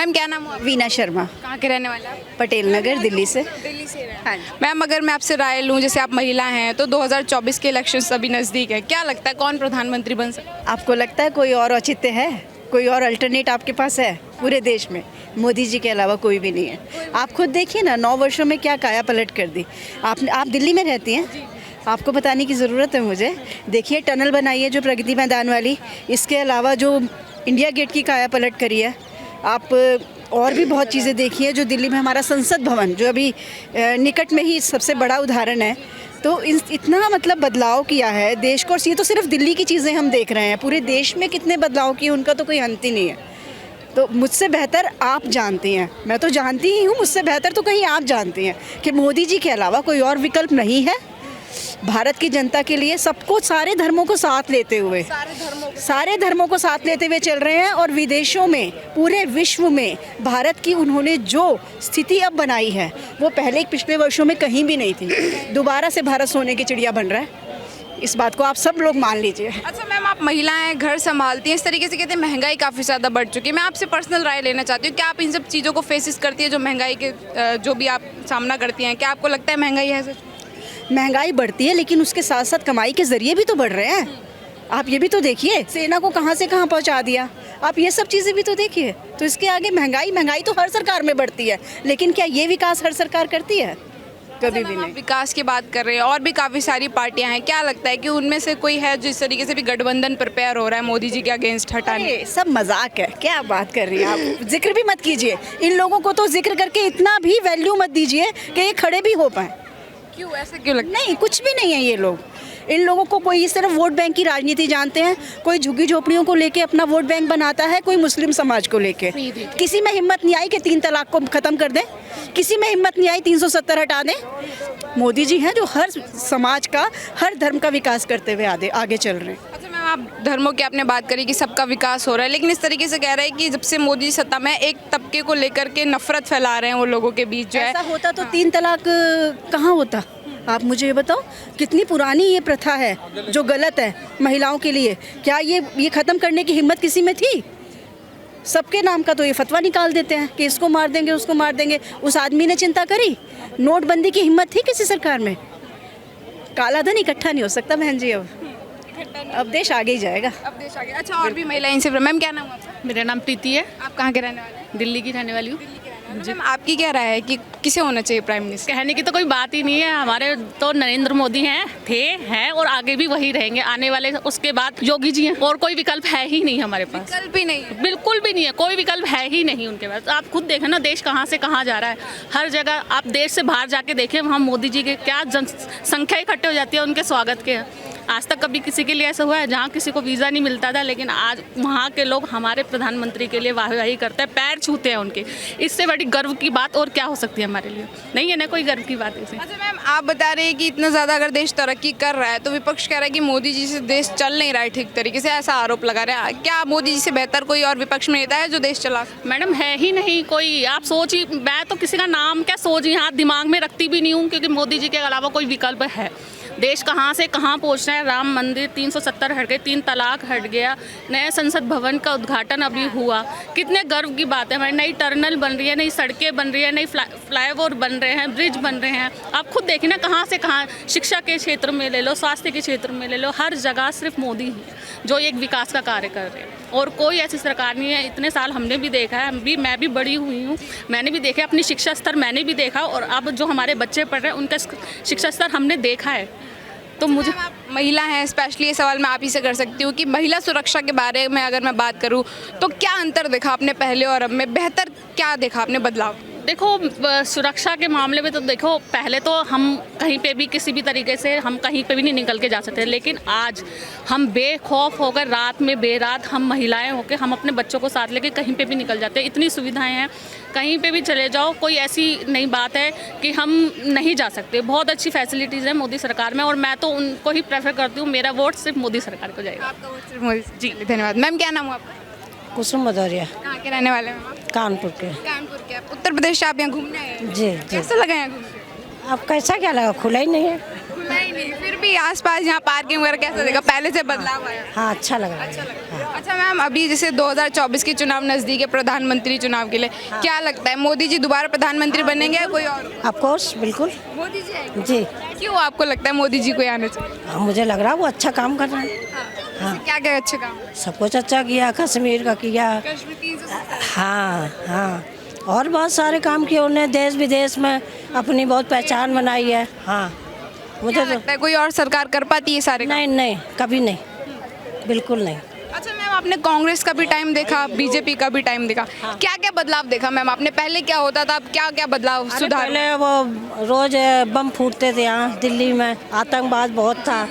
Ma'am क्या नाम हुआ? वीना शर्मा, कहाँ के रहने वाले आप? पटेल नगर, दिल्ली से। दिल्ली से रहे। हाँ जी। मैम अगर मैं आपसे राय लूँ, जैसे आप महिला हैं तो 2024 के इलेक्शंस अभी नज़दीक है, क्या लगता है कौन प्रधानमंत्री बन सकता है? आपको लगता है कोई और औचित्य है, कोई और अल्टरनेट आपके पास है? पूरे देश में मोदी जी के अलावा कोई भी नहीं है। आप खुद देखिए ना, 9 वर्षों में क्या काया पलट कर दी। आप दिल्ली में रहती हैं, आपको बताने की ज़रूरत है मुझे। देखिए टनल बनाई है जो प्रगति मैदान वाली, इसके अलावा जो इंडिया गेट की काया पलट करी है। आप और भी बहुत चीज़ें देखी हैं जो दिल्ली में हमारा संसद भवन, जो अभी निकट में ही सबसे बड़ा उदाहरण है। तो इतना मतलब बदलाव किया है देश को। और ये तो सिर्फ दिल्ली की चीज़ें हम देख रहे हैं, पूरे देश में कितने बदलाव किए उनका तो कोई अंत ही नहीं है। तो मुझसे बेहतर आप जानती हैं, मैं तो जानती ही हूँ, मुझसे बेहतर तो कहीं आप जानती हैं कि मोदी जी के अलावा कोई और विकल्प नहीं है भारत की जनता के लिए। सबको, सारे धर्मों को साथ लेते हुए, सारे धर्मों को साथ लेते हुए चल रहे हैं। और विदेशों में, पूरे विश्व में भारत की उन्होंने जो स्थिति अब बनाई है वो पहले पिछले वर्षों में कहीं भी नहीं थी। दोबारा से भारत सोने की चिड़िया बन रहा है, इस बात को आप सब लोग मान लीजिए। अच्छा मैम, आप महिला हैं, घर संभालती हैं, इस तरीके से कहते हैं महंगाई काफ़ी ज़्यादा बढ़ चुकी है। मैं आपसे पर्सनल राय लेना चाहती हूँ, क्या आप इन सब चीज़ों को फेसिस करती है, जो महंगाई के जो भी आप सामना करती हैं? क्या आपको लगता है महंगाई है सच? महंगाई बढ़ती है, लेकिन उसके साथ साथ कमाई के जरिए भी तो बढ़ रहे हैं। आप ये भी तो देखिए, सेना को कहाँ से कहाँ पहुँचा दिया। आप ये सब चीज़ें भी तो देखिए। तो इसके आगे महंगाई तो हर सरकार में बढ़ती है, लेकिन क्या ये विकास हर सरकार करती है? कभी भी नहीं। विकास की बात कर रहे हैं, और भी काफ़ी सारी पार्टियां हैं, क्या लगता है कि उनमें से कोई है जिस तरीके से भी गठबंधन प्रिपेयर हो रहा है मोदी जी के अगेंस्ट हटाने? अरे सब मजाक है, क्या बात कर रही हैं आप? जिक्र भी मत कीजिए इन लोगों को, तो जिक्र करके इतना भी वैल्यू मत दीजिए कि ये खड़े भी हो पाए। क्यों, ऐसे क्यों लगता है? नहीं, कुछ भी नहीं है ये लोग। इन लोगों को कोई सिर्फ वोट बैंक की राजनीति जानते हैं, कोई झुग्गी झोपड़ियों को लेके अपना वोट बैंक बनाता है, कोई मुस्लिम समाज को लेके। किसी में हिम्मत नहीं आई कि 3 तलाक को खत्म कर दें, किसी में हिम्मत नहीं आई 370 हटा दें। मोदी जी हैं जो हर समाज का, हर धर्म का विकास करते हुए आगे चल रहे हैं। अच्छा मैम, आप धर्मों की आपने बात करी कि सबका विकास हो रहा है, लेकिन इस तरीके से कह रहे हैं कि जब से मोदी जी सत्ता में, एक तबके को लेकर के नफरत फैला रहे हैं वो लोगों के बीच जो है। ऐसा होता तो 3 तलाक कहाँ होता? आप मुझे ये बताओ, कितनी पुरानी ये प्रथा है जो गलत है महिलाओं के लिए। क्या ये ख़त्म करने की हिम्मत किसी में थी? सबके नाम का तो ये फतवा निकाल देते हैं कि इसको मार देंगे, उसको मार देंगे। उस आदमी ने चिंता करी? नोटबंदी की हिम्मत थी किसी सरकार में? काला धन इकट्ठा नहीं हो सकता बहन जी। अब देश आगे ही जाएगा। अब देश आगे। अच्छा, और भी महिलाएं इनसे, मैम क्या नाम है आपका? मेरा नाम प्रीति है, आप कहाँ के रहने वाले हैं? दिल्ली की रहने वाली हूँ। मैम आपकी क्या राय है कि किसे होना चाहिए प्राइम मिनिस्टर? कहने की तो कोई बात ही नहीं है, हमारे तो नरेंद्र मोदी हैं और आगे भी वही रहेंगे आने वाले। उसके बाद योगी जी हैं, और कोई विकल्प है ही नहीं हमारे पास। विकल्प ही नहीं है। बिल्कुल भी नहीं है, कोई विकल्प है ही नहीं उनके पास। आप खुद देखें ना, देश कहाँ से कहाँ जा रहा है। हर जगह आप देश से बाहर जाके देखें, वहाँ मोदी जी के क्या जनसंख्या इकट्ठे हो जाती है उनके स्वागत के। आज तक कभी किसी के लिए ऐसा हुआ है जहाँ किसी को वीज़ा नहीं मिलता था, लेकिन आज वहाँ के लोग हमारे प्रधानमंत्री के लिए वाहवाही करते हैं, पैर छूते हैं उनके। इससे बड़ी गर्व की बात और क्या हो सकती है हमारे लिए? नहीं है ना कोई गर्व की बात इसे। अच्छा मैम, आप बता रहे हैं कि इतना ज़्यादा अगर देश तरक्की कर रहा है तो विपक्ष कह रहा है कि मोदी जी से देश चल नहीं रहा है ठीक तरीके से, ऐसा आरोप लगा रहे हैं। क्या मोदी जी से बेहतर कोई और विपक्ष में नेता है जो देश चला? मैडम है ही नहीं कोई। आप सोच ही, मैं तो किसी का नाम क्या सोच ही हाथ दिमाग में रखती भी नहीं हूँ, क्योंकि मोदी जी के अलावा कोई विकल्प है। देश कहाँ से कहाँ पहुँच रहा है। राम मंदिर 370 हट गए, 3 तलाक हट गया, नए संसद भवन का उद्घाटन अभी हुआ। कितने गर्व की बात है। हमारी नई टर्नल बन रही है, नई सड़कें बन रही है, नई फ्लाईओवर बन रहे हैं, ब्रिज बन रहे हैं। आप खुद देखिए ना, कहाँ से कहाँ, शिक्षा के क्षेत्र में ले लो, स्वास्थ्य के क्षेत्र में ले लो, हर जगह सिर्फ मोदी ही है जो एक विकास का कार्य कर रहे हैं, और कोई ऐसी सरकार नहीं है। इतने साल हमने भी देखा है, मैं भी बड़ी हुई हूँ, मैंने भी देखा अपनी शिक्षा स्तर मैंने भी देखा, और अब जो हमारे बच्चे पढ़ रहे हैं उनका शिक्षा स्तर हमने देखा है। तो मुझे, आप महिला हैं, स्पेशली ये सवाल मैं आप ही से कर सकती हूँ कि महिला सुरक्षा के बारे में अगर मैं बात करूँ तो क्या अंतर देखा आपने पहले और अब में? बेहतर क्या देखा आपने बदलाव? देखो, सुरक्षा के मामले में तो देखो, पहले तो हम कहीं पे भी किसी भी तरीके से हम कहीं पे भी नहीं निकल के जा सकते, लेकिन आज हम बेखौफ होकर रात में बेरात हम महिलाएं होकर हम अपने बच्चों को साथ लेके कहीं पे भी निकल जाते हैं। इतनी सुविधाएं हैं, कहीं पे भी चले जाओ, कोई ऐसी नहीं बात है कि हम नहीं जा सकते। बहुत अच्छी फैसिलिटीज़ है मोदी सरकार में, और मैं तो उनको ही प्रेफर करती हूँ। मेरा वोट सिर्फ मोदी सरकार को जाएगा। आपका वोट सिर्फ मोदी जी। धन्यवाद। मैम क्या नाम हुआ आपका? कुसुम भदौरिया, कहाँ के रहने वाले हैं मैम? कानपुर के। कानपुर के। आप उत्तर प्रदेश से आप यहाँ घूमने आए हैं? जी जी। कैसा लगा यहाँ घूम के? अब कैसा क्या लगा, खुला ही नहीं है। खुला ही नहीं, फिर भी आसपास यहाँ पार्किंग वगैरह कैसा देखा? पहले से बदलाव आया? हाँ, अच्छा लगा। अच्छा लगा। अच्छा मैम, अभी जैसे 2024 के चुनाव नज़दीक है, प्रधानमंत्री चुनाव के लिए क्या लगता है, मोदी जी दोबारा प्रधानमंत्री बनेंगे या कोई और? ऑफ कोर्स बिल्कुल मोदी जी आएंगे। जी। क्यों आपको लगता है मोदी जी को ही आना चाहिए? मुझे लग रहा है वो अच्छा काम कर रहे हैं। हाँ। क्या क्या अच्छे काम? सब कुछ अच्छा किया, कश्मीर का किया। कश्मीर 370। हाँ हाँ, और बहुत सारे काम किए उन्हें, देश विदेश में अपनी बहुत पहचान बनाई है। हाँ, मुझे क्या तो लगता है कोई और सरकार कर पाती है सारे काम? नहीं नहीं, कभी नहीं, बिल्कुल नहीं। अच्छा मैम, आपने कांग्रेस का भी टाइम देखा, बीजेपी का भी टाइम देखा, क्या क्या बदलाव देखा मैम आपने? पहले क्या होता था, अब क्या क्या बदलाव अरे सुधार? पहले वो रोज बम फूटते थे यहाँ दिल्ली में, आतंकवाद बहुत था।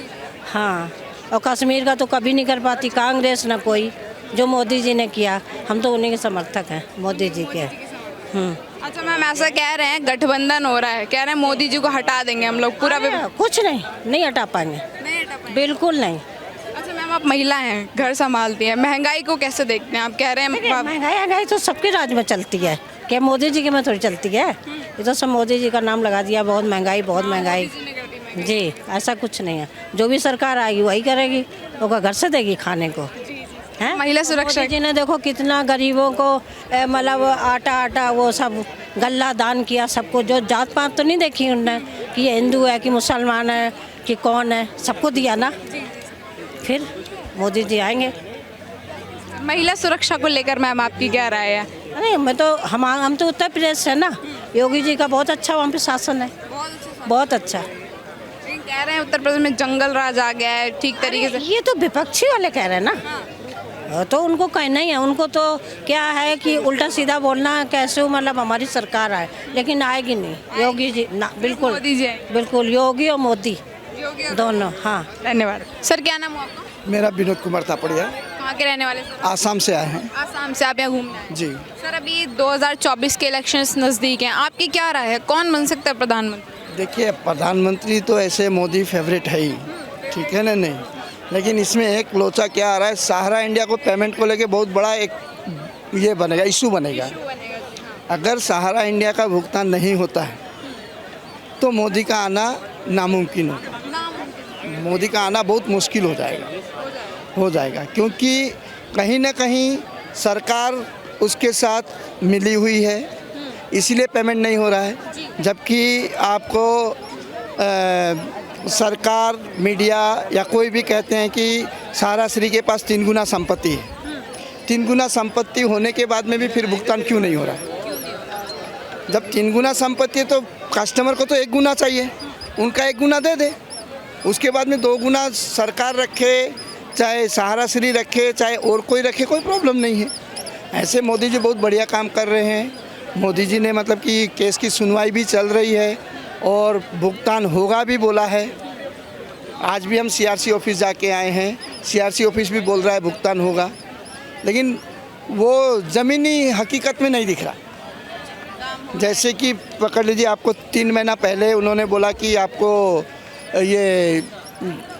हाँ, और कश्मीर का तो कभी नहीं कर पाती कांग्रेस ना कोई, जो मोदी जी ने किया, हम तो उन्हीं के समर्थक हैं, मोदी जी के। अच्छा मैम, ऐसा कह रहे हैं गठबंधन हो रहा है, कह रहे हैं मोदी जी को हटा देंगे हम लोग पूरा कुछ नहीं, नहीं हटा पाएंगे, नहीं हटा पाएंगे। बिल्कुल नहीं। अच्छा मैम, आप महिला हैं, घर संभालती हैं, महंगाई को कैसे देखते हैं? आप कह रहे हैं महंगाई तो सबके राज्य में चलती है, क्या मोदी जी के में थोड़ी चलती है? ये तो सब मोदी जी का नाम लगा दिया, बहुत महंगाई। जी, ऐसा कुछ नहीं है, जो भी सरकार आएगी वही करेगी, वो घर से देगी खाने को। हैं? महिला सुरक्षा मोदी जी ने देखो कितना गरीबों को मतलब आटा वो सब गल्ला दान किया सबको, जो जात पात तो नहीं देखी उनने कि ये हिंदू है कि मुसलमान है कि कौन है, सबको दिया ना। फिर मोदी जी आएंगे। महिला सुरक्षा को लेकर मैम आपकी क्या राय है? अरे मैं तो हम तो उत्तर प्रदेश से ना, योगी जी का बहुत अच्छा वहाँ पे शासन है, बहुत अच्छा। लेकिन कह रहे हैं उत्तर प्रदेश में जंगल राज आ गया है ठीक तरीके से। ये तो विपक्षी वाले कह रहे हैं ना, तो उनको कहना ही है, उनको तो क्या है कि उल्टा सीधा बोलना कैसे, मतलब हमारी सरकार आए, लेकिन आएगी नहीं योगी जी ना, बिल्कुल मोदी जी आएंगे। बिल्कुल, योगी और मोदी दोनों। हाँ, धन्यवाद सर। क्या नाम है आपका? मेरा विनोद कुमार थापड़िया, कहाँ के रहने वाले सर? आसाम से आए हैं। आसाम से। आप यहाँ घूमने आए? जी। सर, अभी 2024 के इलेक्शंस नज़दीक हैं, आपकी क्या राय है, कौन बन सकता है प्रधानमंत्री? देखिए, प्रधानमंत्री तो ऐसे मोदी फेवरेट है ही, ठीक है ना? नहीं, लेकिन इसमें एक लोचा क्या आ रहा है, सहारा इंडिया को पेमेंट को लेके बहुत बड़ा एक ये बनेगा, इशू बनेगा। अगर सहारा इंडिया का भुगतान नहीं होता है तो मोदी का आना नामुमकिन होगा, मोदी का आना बहुत मुश्किल हो जाएगा, क्योंकि कहीं ना कहीं सरकार उसके साथ मिली हुई है, इसीलिए पेमेंट नहीं हो रहा है। जबकि आपको सरकार, मीडिया या कोई भी कहते हैं कि सहारा श्री के पास 3 गुना संपत्ति है, 3 गुना संपत्ति होने के बाद में भी फिर भुगतान क्यों नहीं हो रहा है? जब 3 गुना संपत्ति है तो कस्टमर को तो 1 गुना चाहिए, उनका 1 गुना दे दे, उसके बाद में 2 गुना सरकार रखे, चाहे सहारा श्री रखे, चाहे और कोई रखे, कोई प्रॉब्लम नहीं है। ऐसे मोदी जी बहुत बढ़िया काम कर रहे हैं। मोदी जी ने मतलब कि केस की सुनवाई भी चल रही है और भुगतान होगा भी बोला है। आज भी हम सीआरसी ऑफिस जाके आए हैं, सीआरसी ऑफिस भी बोल रहा है भुगतान होगा, लेकिन वो ज़मीनी हकीकत में नहीं दिख रहा। जैसे कि पकड़ लीजिए, आपको 3 महीना पहले उन्होंने बोला कि आपको ये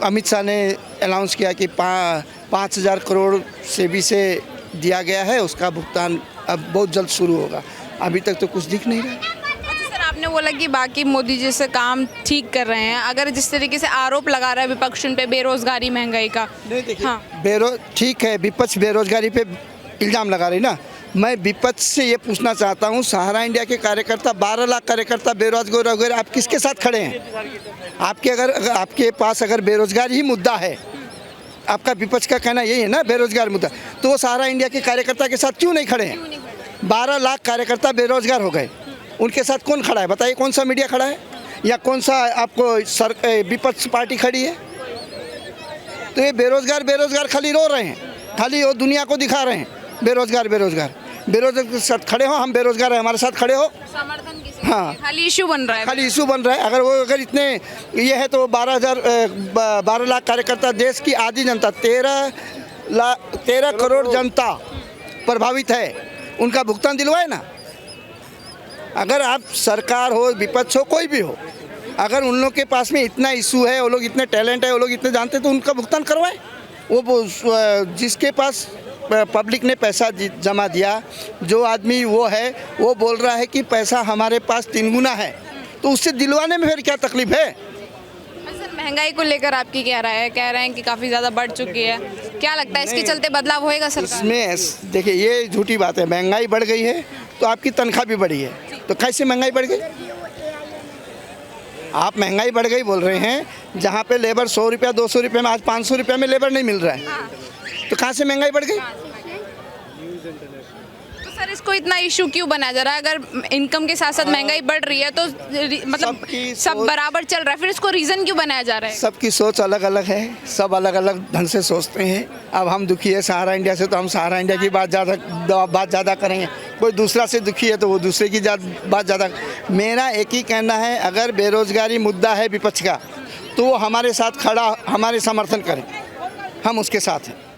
अमित शाह ने अनाउंस किया कि 5,000 करोड़ सेबी से दिया गया है, उसका भुगतान अब बहुत जल्द शुरू होगा। अभी तक तो कुछ दिख नहीं रहा। अच्छा सर, आपने बोला कि बाकी मोदी जी से काम ठीक कर रहे हैं, अगर जिस तरीके से आरोप लगा रहा है विपक्ष उन पे बेरोजगारी महंगाई का, नहीं देखिए, हाँ। ठीक है, विपक्ष बेरोजगारी पे इल्ज़ाम लगा रही ना। मैं विपक्ष से ये पूछना चाहता हूँ, सहारा इंडिया के कार्यकर्ता 12 लाख कार्यकर्ता बेरोजगार वगैरह, आप किसके साथ खड़े हैं? आपके पास अगर बेरोजगार ही मुद्दा है, आपका विपक्ष का कहना यही है ना बेरोजगार मुद्दा, तो वो सहारा इंडिया के कार्यकर्ता के साथ क्यों नहीं खड़े हैं? 12 लाख कार्यकर्ता बेरोजगार हो गए, उनके साथ कौन खड़ा है बताइए? कौन सा मीडिया खड़ा है या कौन सा आपको विपक्ष पार्टी खड़ी है? तो ये बेरोजगार खाली रो रहे हैं, खाली वो दुनिया को दिखा रहे हैं बेरोजगार के साथ खड़े हो, हम बेरोजगार हैं, हमारे साथ खड़े हो। समर्थन किसी हाँ, खाली इशू बन रहा है, खाली इशू बन रहा है। अगर इतने ये है तो 12 लाख कार्यकर्ता, देश की आधी जनता, 13 करोड़ जनता प्रभावित है, उनका भुगतान दिलवाए ना। अगर आप सरकार हो, विपक्ष हो, कोई भी हो, अगर उन लोग के पास में इतना इशू है, वो लोग इतने टैलेंट है, वो लोग इतने जानते हैं, तो उनका भुगतान करवाएं। वो जिसके पास पब्लिक ने पैसा जमा दिया, जो आदमी वो है, वो बोल रहा है कि पैसा हमारे पास 3 गुना है, तो उससे दिलवाने में फिर क्या तकलीफ है? सर महंगाई को लेकर आपकी क्या राय है? कह रहे हैं कि काफ़ी ज़्यादा बढ़ चुकी है। क्या लगता है इसके चलते बदलाव होएगा सरकार? इसमें देखिए ये झूठी बात है, महंगाई बढ़ गई है तो आपकी तनख्वाह भी बढ़ी है, तो कैसे महंगाई बढ़ गई? आप महंगाई बढ़ गई बोल रहे हैं, जहाँ पे लेबर 100 रुपया 200 रुपये में आज 500 रुपये में लेबर नहीं मिल रहा है, तो कहाँ से महंगाई बढ़ गई? तो सर इसको इतना इशू क्यों बनाया जा रहा है? अगर इनकम के साथ साथ महंगाई बढ़ रही है तो मतलब सबकी सब सोच- बराबर चल रहा है, फिर इसको रीजन क्यों बनाया जा रहा है? सबकी सोच अलग अलग है, सब अलग अलग ढंग से सोचते हैं। अब हम दुखी है सहारा इंडिया से, तो हम सहारा इंडिया की बात ज़्यादा करेंगे, कोई दूसरा से दुखी है तो वो दूसरे की बात ज़्यादा। मेरा एक ही कहना है, अगर बेरोजगारी मुद्दा है विपक्ष का तो वो हमारे साथ खड़ा, हमारे समर्थन करें, हम उसके साथ हैं।